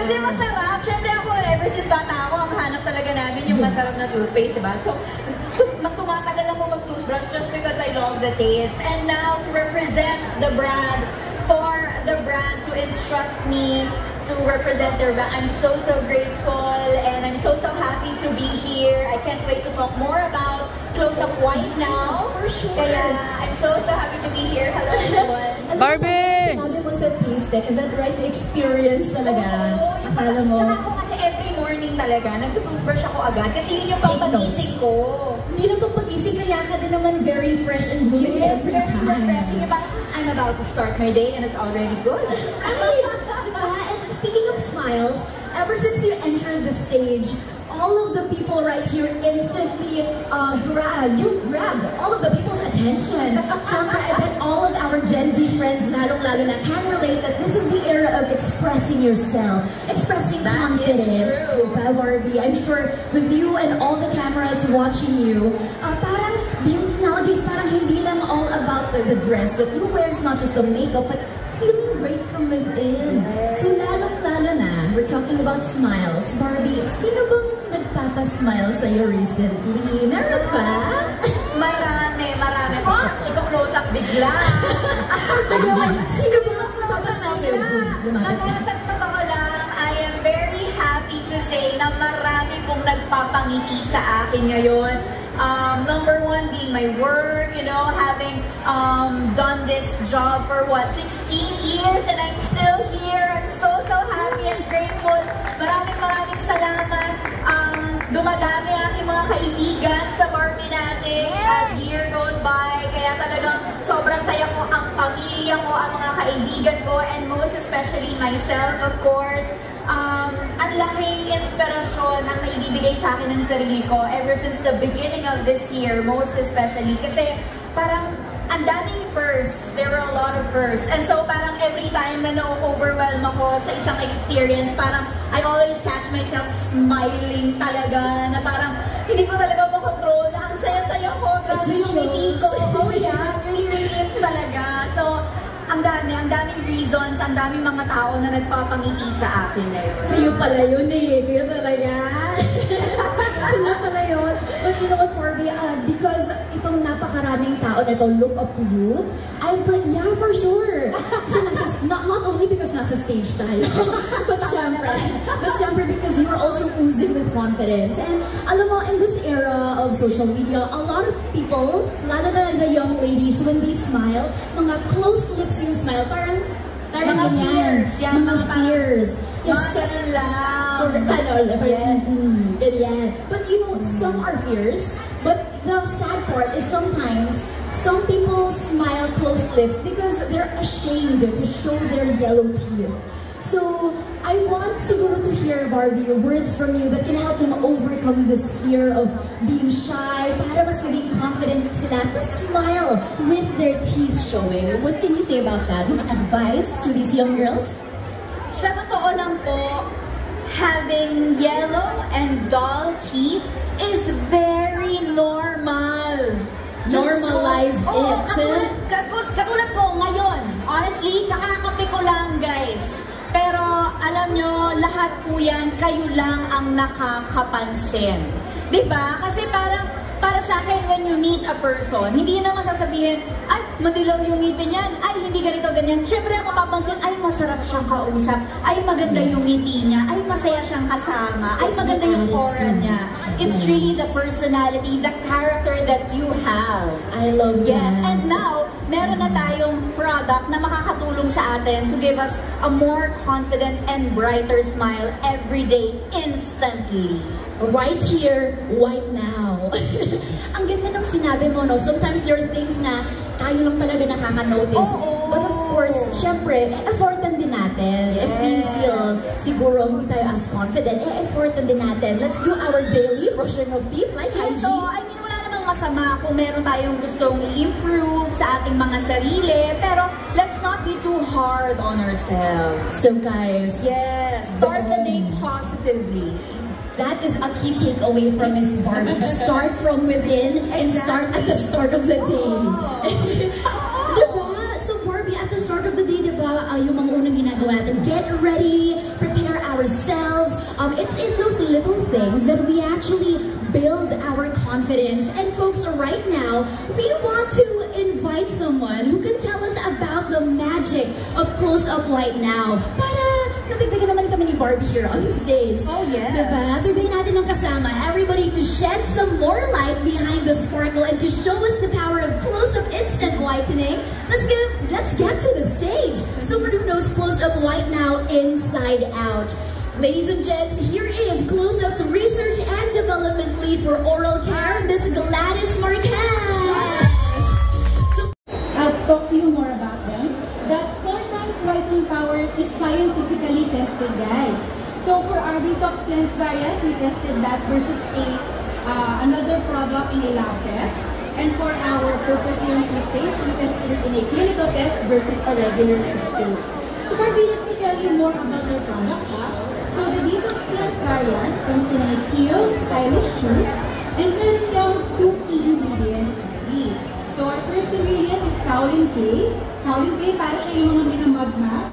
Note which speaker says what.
Speaker 1: Kasi masarap. Siyempre ako, ever since bata ako, ang hanap talaga namin yung masarap na toothpaste, diba? So, tumatagal ako mag-toothbrush just because I love the taste. And now, to represent the brand, for the brand to entrust me to represent their brand, I'm so grateful, and I'm so happy to be here. I can't wait to talk more about Close Up White now.
Speaker 2: For sure.
Speaker 1: Kaya, I'm so happy to be here. Hello, everyone.
Speaker 2: Barbie! Sabi mo sa taste tech, is that right? The experience talaga. Akala mo.
Speaker 1: Tsaka ako kasi every morning talaga, nag-toothbrush ako agad kasi yun yung pampagising ko.
Speaker 2: Hindi na pampagising, kaya ka din naman very fresh and blooming every time.
Speaker 1: Refreshing. I'm about to start my day and it's already good.
Speaker 2: Right! Diba? And speaking of smiles, ever since you entered the stage, all of the people right here instantly grab all of the people's attention. Siyempre, I bet all of our Gen Z friends, lalong-lalo na, can relate that this is the era of expressing yourself, expressing confidence. Diba, Barbie? I'm sure with you and all the cameras watching you, parang beauty nowadays, parang hindi lang all about the dress that you wear, is not just the makeup, but feeling great from within. So lalong-lalo na, we're talking about smiles. Barbie, sino bang nagpapasmile sa'yo recently? Meron ba?
Speaker 1: Marami. Oh, iko-close up bigla.
Speaker 2: Sino bang nagpapasmile sa'yo?
Speaker 1: Sa totoo lang, I am very happy to say na marami pong nagpapangiti sa akin ngayon. Number one being my work, you know, having done this job for what, 16 years, and I'm still here. I'm so happy and grateful. Maraming salamat. Dumadami aking mga kaibigan sa Barbie Natics as year goes by. Kaya talagang sobrang saya ko, ang pamilya ko, ang mga kaibigan ko, and most especially myself, of course. Ang laking inspirasyon ang naibibigay sa akin ng sarili ko ever since the beginning of this year, most especially. Kasi parang ang daming firsts. There were a lot of firsts. And so parang every time na na-overwhelm ako sa isang experience, parang I always catch myself smiling talaga, na parang hindi ko talaga makontrol, na ang saya-saya ko, grabe yung ngiti ko. Oh yeah, really it's talaga. So, ang daming reasons, ang daming mga tao na nagpapangiti sa akin ngayon.
Speaker 2: Kayo pala yun eh. Kayo talaga. Sila pala yun. But you know what, Barbie? Because itong napakaraming tao na ito look up to you, yeah, for sure. So, not only because nasa stage tayo, but syempre because you're also oozing with confidence. And alam mo, in this era of social media, a lot of people, lalo na the young ladies, when they smile, mga closed lips yung smile, parang
Speaker 1: mga fears.
Speaker 2: Mga fears.
Speaker 1: Yes, ganun lang.
Speaker 2: Ganyan. But you know, some are fierce, but the sad part is sometimes some people smile closed lips because they're ashamed to show their yellow teeth. So, I want siguro to hear, Barbie, words from you that can help them overcome this fear of being shy, para mas maging confident sila to smile with their teeth showing. What can you say about that? Mga advice to these young girls?
Speaker 1: Sa totoo lang po, having yellow and dull teeth is very normal.
Speaker 2: Normalize it.
Speaker 1: Katulad ko ngayon, honestly, kakakape ko lang, guys. Pero alam nyo, lahat po yan, kayo lang ang nakakapansin. Diba? Kasi parang, para sa akin, when you meet a person, hindi na masasabihin, ay, madilaw yung ngipin yan, ay, hindi ganito, ganyan. Siyempre, ang mapapansin, ay, masarap siyang kausap, ay, maganda yung ngiti niya, ay, masaya siyang kasama, ay, maganda yung aura niya. It's really the personality, the character that you have.
Speaker 2: I love that.
Speaker 1: Yes, and now, meron na tayong product na makakatulong sa atin to give us a more confident and brighter smile every day, instantly.
Speaker 2: Right here, right now. Ang ganda ng sinabi mo, no? Sometimes there are things na tayo lang talaga nakaka-notice. But of course, syempre, effortan din natin. If we feel siguro hindi tayo as confident, effortan din natin. Let's do our daily brushing of teeth like hygiene.
Speaker 1: So, I mean, wala namang masama kung meron tayong gustong i-improve sa ating mga sarili, pero let's not be too hard on ourselves.
Speaker 2: So guys,
Speaker 1: yes, start the day positively.
Speaker 2: That is a key takeaway from Miss Barbie. Start from within and start at the start of the day. Diba? So Barbie, at the start of the day, diba, yung mga unang ginagawa natin, get ready, prepare our things that we actually build our confidence. And folks, right now, we want to invite someone who can tell us about the magic of Close-Up White Now. Para matagdagan naman kami ni Barbie here on the stage.
Speaker 1: Oh, yes.
Speaker 2: Diba? Tuloy natin ang kasama everybody to shed some more light behind the sparkle and to show us the power of Close-Up Instant Whitening. Let's get to the stage. Someone who knows Close-Up White Now inside out. Ladies and gents, here is Close-Up's Research and Development Lead for Oral Care, Ms. Gladys Marquez.
Speaker 3: I'll talk to you more about them. That 4 times whitening power is scientifically tested, guys. So for our detox cleanse variant, we tested that versus another product in a lab test. And for our purpose serum toothpaste, we tested it in a clinical test versus a regular toothpaste. So Barbie, let me tell you more about their products. So the detox cleanse variant comes in a teal, stylish tube, and meron yung 2 key ingredients. So our first ingredient is kaolin clay. Kaolin clay para siya yung mga minamagma.